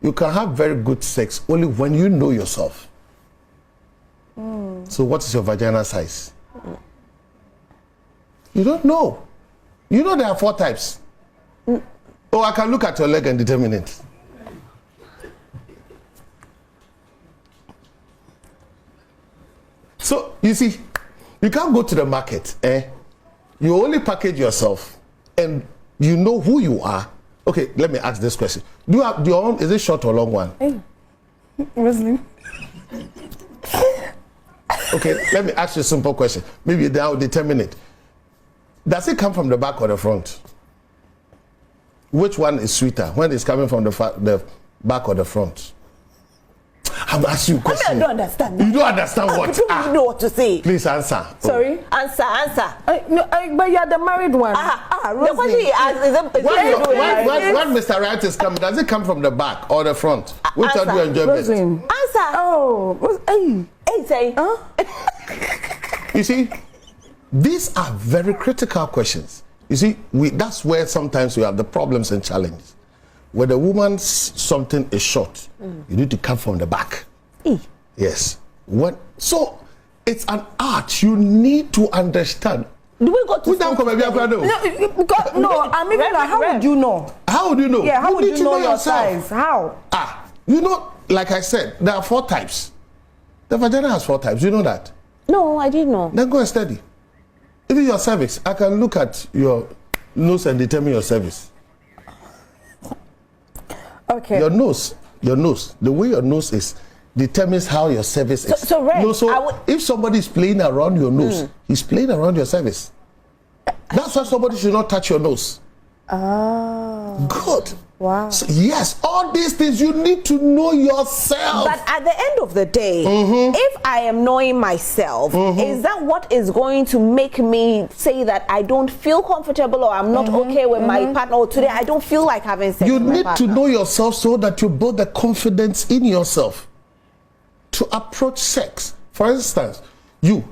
you can have very good sex only when you know yourself. So what is your vagina size? You don't know. You know there are 4 types. Oh, I can look at your leg and determine it. So, you see, you can't go to the market, You only package yourself and you know who you are. Okay, let me ask this question. Do you have your own, is it short or long one? Hey, Roslyn. Okay, let me ask you a simple question. Maybe that will determine it. Does it come from the back or the front? Which one is sweeter? When it's coming from the back or the front? I'm asking you a question. I don't understand. You don't understand what? You know what to say. Please answer. Sorry? Answer. But you're the married one. The question he asked is when Mr. Right is coming, does it come from the back or the front? Which one do you enjoy best? Answer. Oh, Hey, say. You see, these are very critical questions. You see, that's where sometimes we have the problems and challenges. When the woman's something is short, you need to come from the back. Yes. So it's an art. You need to understand. Do we go to No, I mean, how would you know? How would you know? Yeah, how would you know your yourself. size? How? You know, like I said, there are 4 types. The vagina has 4 types. You know that? No, I didn't know. Then go and study. Even your cervix, I can look at your nose and determine your cervix. Okay. Your nose, the way your nose is determines how your cervix is. So Red, if somebody is playing around your nose, he's playing around your cervix. That's why somebody should not touch your nose. Oh. Good. Wow. So, yes, all these things you need to know yourself. But at the end of the day, if I am knowing myself, is that what is going to make me say that I don't feel comfortable or I'm not okay with my partner, or today I don't feel like having sex with my partner? You need to know yourself so that you build the confidence in yourself to approach sex. For instance, you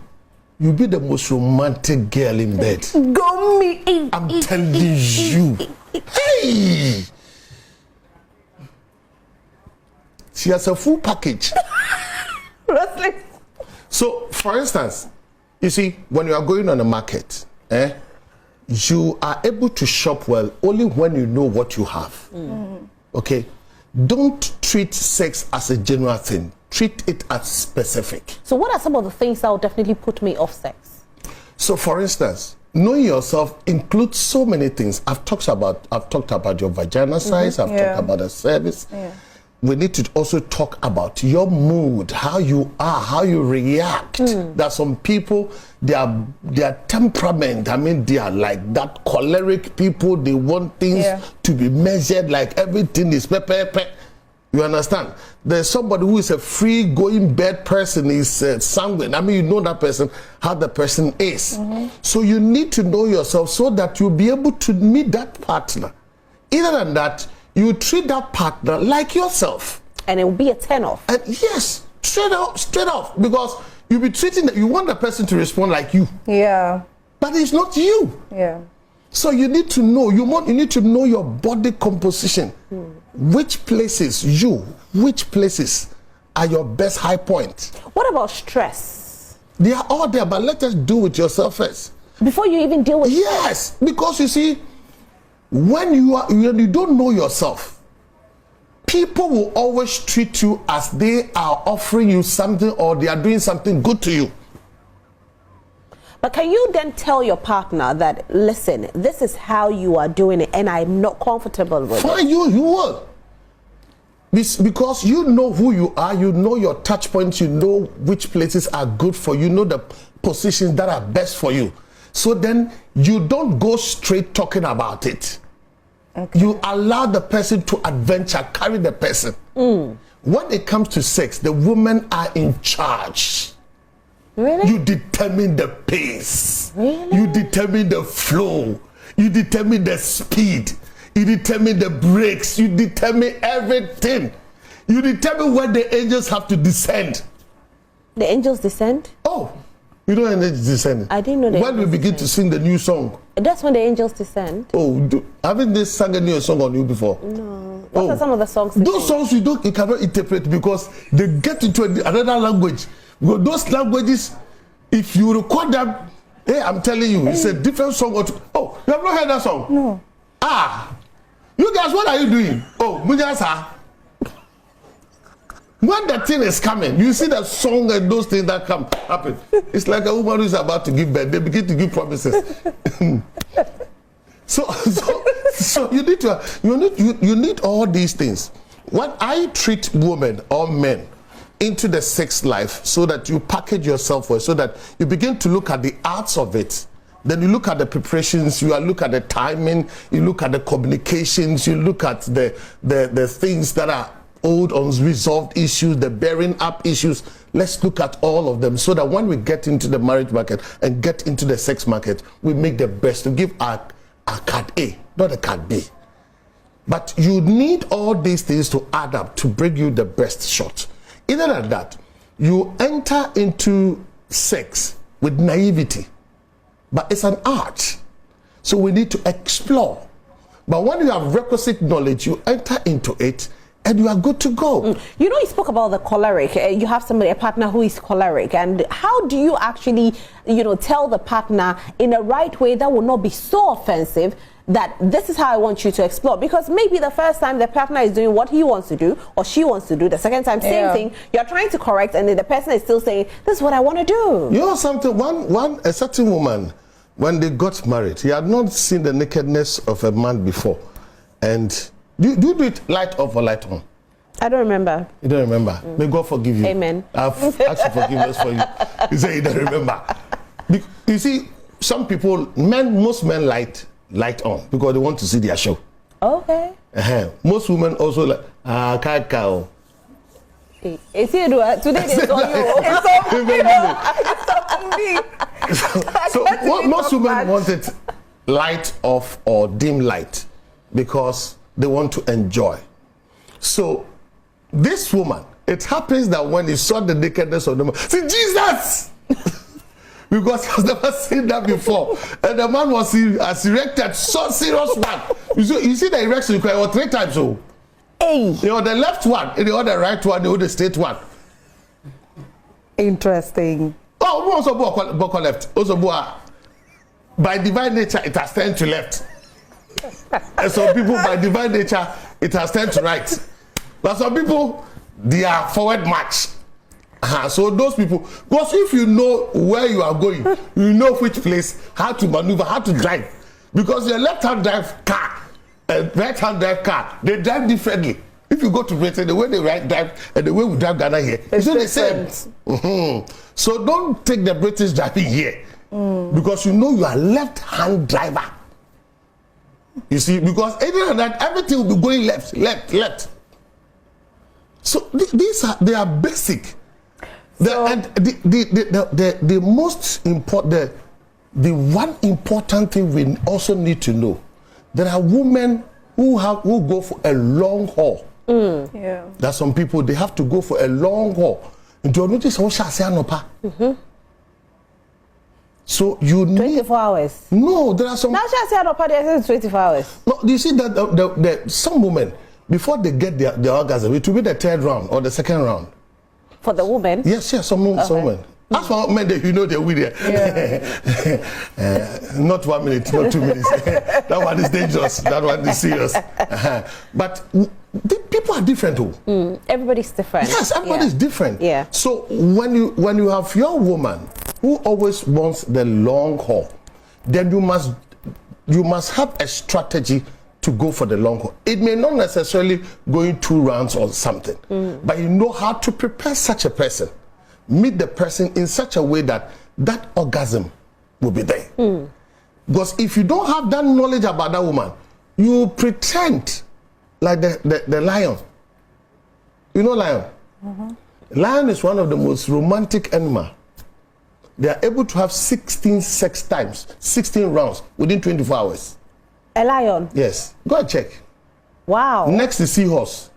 be the most romantic girl in bed. Go me. I'm telling you. Hey! She has a full package. So, for instance, you see, when you are going on the market, you are able to shop well only when you know what you have. Okay? Don't treat sex as a general thing. Treat it as specific. So what are some of the things that will definitely put me off sex? So, for instance, knowing yourself includes so many things. I've talked about your vagina size. I've talked about the cervix. We need to also talk about your mood, how you are, how you react. There are some people, their temperament, I mean, they are like that choleric people. They want things to be measured, like everything is pepe. You understand? There's somebody who is a free-going bed person, is sanguine. I mean, you know that person, how the person is. So you need to know yourself so that you'll be able to meet that partner. Other than that, you treat that partner like yourself. And it will be a turn-off. And yes, straight off. Because you'll be treating, you want the person to respond like you. Yeah. But it's not you. Yeah. So you need to know, you need to know your body composition. Which places are your best high point? What about stress? They are all there, but let us do it yourself first. Before you even deal with yes, because you see, when you don't know yourself, people will always treat you as they are offering you something or they are doing something good to you. But can you then tell your partner that, listen, this is how you are doing it and I'm not comfortable with it? Fine, you will. Because you know who you are, you know your touch points, you know which places are good for you, know the positions that are best for you. So then you don't go straight talking about it. Okay. You allow the person to adventure, carry the person. When it comes to sex, the women are in charge. Really? You determine the pace. Really? You determine the flow. You determine the speed. You determine the brakes. You determine everything. You determine when the angels have to descend. The angels descend? Oh, You know angels descending? I didn't know that. When we begin to sing the new song. That's when the angels descend. Oh, haven't they sung a new song on you before? No. What are some of the songs? Those songs you cannot interpret because they get into another language. Because those languages, if you record them, hey, I'm telling you, it's a different song. Oh, you have not heard that song? No. Ah, you guys, what are you doing? Oh, Mujasa. When the thing is coming, you see the song and those things that happen. It's like a woman who is about to give birth. They begin to give promises. so you need all these things. When I treat women or men into the sex life, so that you package yourself well, so that you begin to look at the arts of it. Then you look at the preparations, you look at the timing, you look at the communications, you look at the things that are old unresolved issues, the bearing up issues. Let's look at all of them so that when we get into the marriage market and get into the sex market, we make the best to give our card A, not a card B. But you need all these things to add up to bring you the best shot. Other than that, you enter into sex with naivety, but it's an art. So we need to explore. But when you have requisite knowledge, you enter into it and you are good to go. You know, you spoke about the choleric. You have somebody, a partner who is choleric. And how do you actually, tell the partner in a right way that will not be so offensive that this is how I want you to explore? Because maybe the first time the partner is doing what he wants to do or she wants to do, the second time, same thing, you're trying to correct, and then the person is still saying, this is what I want to do. You know something, a certain woman, when they got married, he had not seen the nakedness of a man before. And do you do it light off or light on? I don't remember. You don't remember? May God forgive you. Amen. I've asked for forgiveness for you. You say you don't remember. You see, some people, most men light on because they want to see their show. Okay. Most women also like, can't cow. Today they saw you. So most women want it light off or dim light because they want to enjoy. So this woman, it happens that when he saw the nakedness of the man, see Jesus, because he has never seen that before, and the man was as erected, so serious one. You see the erection you cry 3 times. So, hey, the left one, the right one, the straight one. Interesting. Oh, also boko left. Also by divine nature, it has turned to left. And some people, by divine nature, it has turned to right. But some people, they are forward march. So those people, because if you know where you are going, you know which place, how to maneuver, how to drive. Because your left-hand drive car and right-hand drive car, they drive differently. If you go to Britain, the way they drive and the way we drive Ghana here, it's not the same. So don't take the British driving here. Because you know you are left-hand driver. You see, because other than that, everything will be going left. So they are basic. The most important, the one important thing we also need to know, there are women who go for a long haul. Yeah. There are some people, they have to go for a long haul. So you need 24 hours. No, there are some. Now she said 24 hours. No, you see that some women, before they get their orgasm, it will be the 3rd round or the 2nd round. For the woman? Yes, some women. As for men, you know they're with you. Not 1 minute, not 2 minutes. That one is dangerous. That one is serious. But people are different, too. Everybody's different. Yes, everybody's different. Yeah. So when you have your woman who always wants the long haul, then you must have a strategy to go for the long haul. It may not necessarily go in 2 rounds or something, but you know how to prepare such a person. Meet the person in such a way that orgasm will be there. Because if you don't have that knowledge about that woman, you pretend like the lion. You know lion? Lion is one of the most romantic animals. They are able to have 16 sex times, 16 rounds within 24 hours. A lion? Yes. Go and check. Wow. Next is seahorse.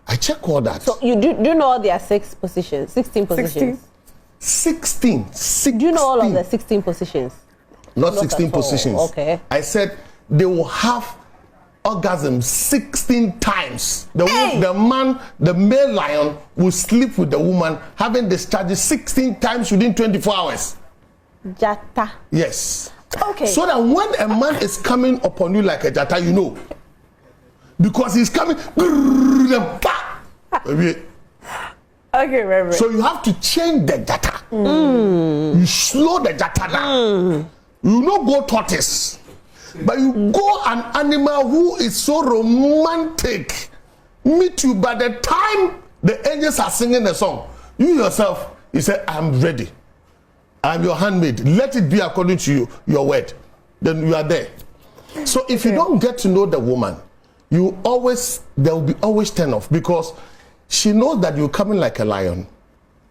I check all that. So you do know their 6 positions, 16 positions? 16. Do you know all of the 16 positions? Not 16 positions. Okay. I said they will have orgasm 16 times. The male lion will sleep with the woman, having discharges 16 times within 24 hours. Jata. Yes. Okay. So that when a man is coming upon you like a jata, you know. Because he's coming. Okay, Reverend. So you have to change the jata. You slow the jata down. You not go tortoise. But you go an animal who is so romantic. Meet you by the time the angels are singing the song. You yourself, you say, I'm ready. I'm your handmaid. Let it be according to you, your word. Then you are there. So if you don't get to know the woman, there will be always turn off because she knows that you're coming like a lion.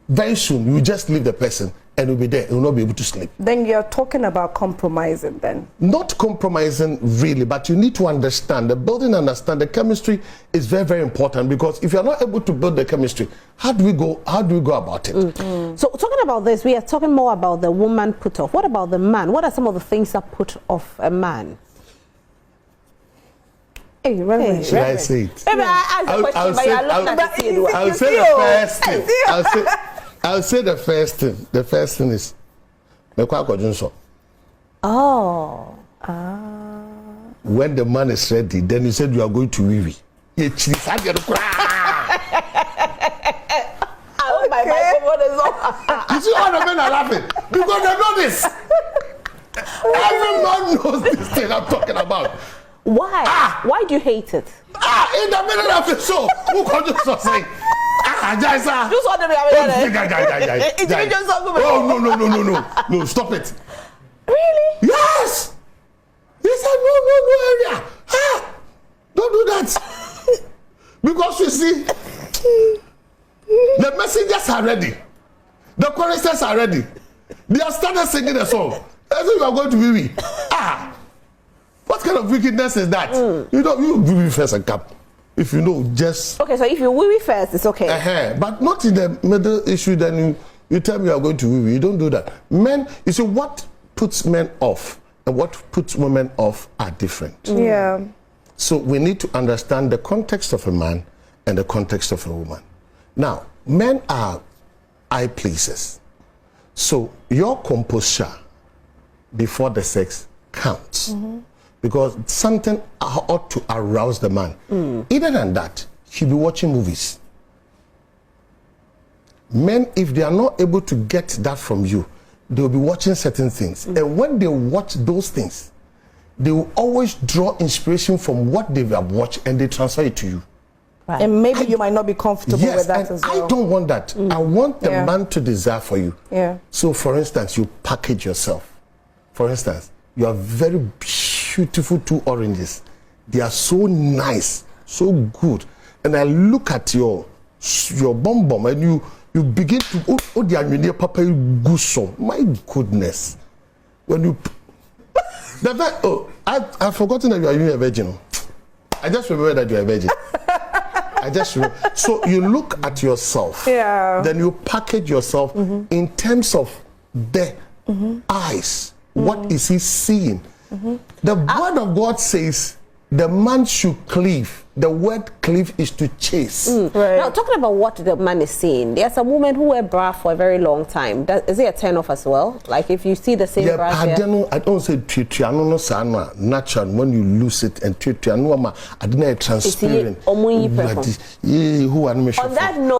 Very soon, you just leave the person and you'll be there. You'll not be able to sleep. Then you're talking about compromising then? Not compromising really, but you need to understand. The building understand the chemistry is very, very important because if you're not able to build the chemistry, how do we go about it? So talking about this, we are talking more about the woman put off. What about the man? What are some of the things that put off a man? Hey, Reverend. Should I say it? Maybe I ask the question, but you're looking at the scene. I'll say the first thing. I'll say the first thing. The first thing is Oh. When the man is ready, then you said you are going to Wiwi. I hope my microphone is on. You see all the men are laughing because they know this. Every man knows this thing I'm talking about. Why? Why do you hate it? In the middle of the show, who can just say, Jaisa. Just want to be Oh, no, stop it. Really? Yes. He said, no area. Don't do that. Because you see, the messengers are ready. The choristers are ready. They have started singing the song. I think you are going to Wiwi. What kind of wickedness is that? You Wiwi first and come. If you know, just... Okay, so if you Wiwi first, it's okay. But not in the middle issue, then you tell me you are going to Wiwi. You don't do that. Men, you see, what puts men off and what puts women off are different. Yeah. So we need to understand the context of a man and the context of a woman. Now, men are eye pleasers. So your composure before the sex counts. Because something ought to arouse the man. Other than that, he'll be watching movies. Men, if they are not able to get that from you, they'll be watching certain things. And when they watch those things, they will always draw inspiration from what they have watched and they transfer it to you. Right. And maybe you might not be comfortable with that as well. I don't want that. I want the man to desire for you. Yeah. So, for instance, you package yourself. For instance, you are very beautiful 2 oranges. They are so nice, so good. And I look at your bum bum and you begin to papa guso. My goodness. When you I've forgotten that you are a virgin. I just remember that you're a virgin. I just remember. So you look at yourself. Yeah. Then you package yourself in terms of the eyes. What is he seeing? The word of God says the man should cleave. The word cleave is to chase. Right. Now, talking about what the man is seeing, there are some women who wear bra for a very long time. Is it a turn off as well? Like if you see the same bra I don't say natural when you lose it and I don't know transparent. On that note,